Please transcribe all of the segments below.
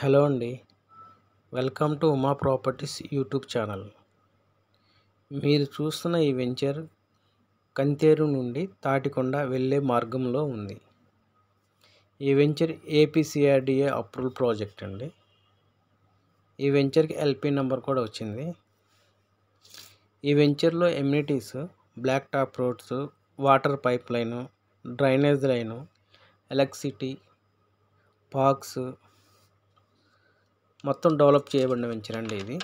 Hello అండి. Welcome to Uma properties YouTube channel. మీరు చూస్తున్న ఈ వెంచర్ కంతేరు నుండి తాటికొండ వెళ్ళే మార్గంలో ఉంది. ఈ వెంచర్ ఏపీసీఆర్డీఏ అప్రూవల్ ప్రాజెక్ట్ అండి. ఈ వెంచర్కి ఎల్పీ నెంబర్ కూడా వచ్చింది. ఈ వెంచర్లో amenities black top roads, water pipe line, drainage line, electricity, parks మొత్తం డెవలప్ చేయబడిన వెంచర్ అండి ఇది.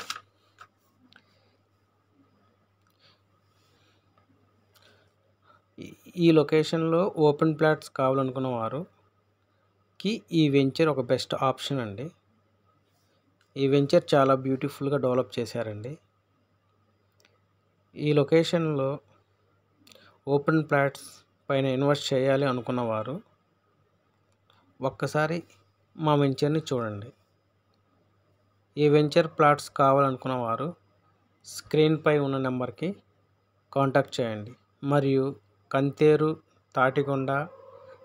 ఈ లొకేషన్లో ఓపెన్ ప్లాట్స్ కావాలనుకున్న వారికి ఈ వెంచర్ ఒక బెస్ట్ ఆప్షన్ అండి. ఈ వెంచర్ చాలా బ్యూటిఫుల్గా డెవలప్ చేశారండి. ఈ లొకేషన్లో ఓపెన్ ప్లాట్స్ పైన ఇన్వెస్ట్ చేయాలి అనుకున్నవారు ఒక్కసారి మా వెంచర్ని చూడండి. ఈ వెంచర్ ప్లాట్స్ కావాలనుకున్న వారు స్క్రీన్పై ఉన్న నెంబర్కి కాంటాక్ట్ చేయండి. మరియు కంతేరు, తాటికొండ,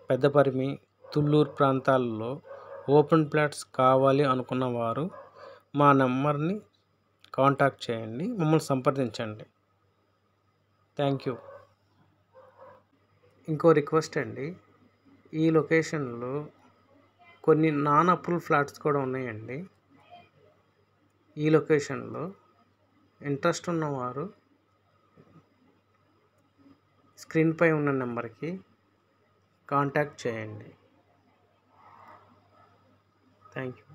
పెద్దపరిమి, తుళ్ళూరు ప్రాంతాల్లో ఓపెన్ ప్లాట్స్ కావాలి అనుకున్న వారు మా నెంబర్ని కాంటాక్ట్ చేయండి, మమ్మల్ని సంప్రదించండి. Thank you. ఇంకో రిక్వెస్ట్ అండి, ఈ లొకేషన్లో కొన్ని నాన్ అప్రూవల్ ఫ్లాట్స్ కూడా ఉన్నాయండి. ఈ లొకేషన్లో ఇంట్రెస్ట్ ఉన్నవారు స్క్రీన్పై ఉన్న నెంబర్కి కాంటాక్ట్ చేయండి. Thank you.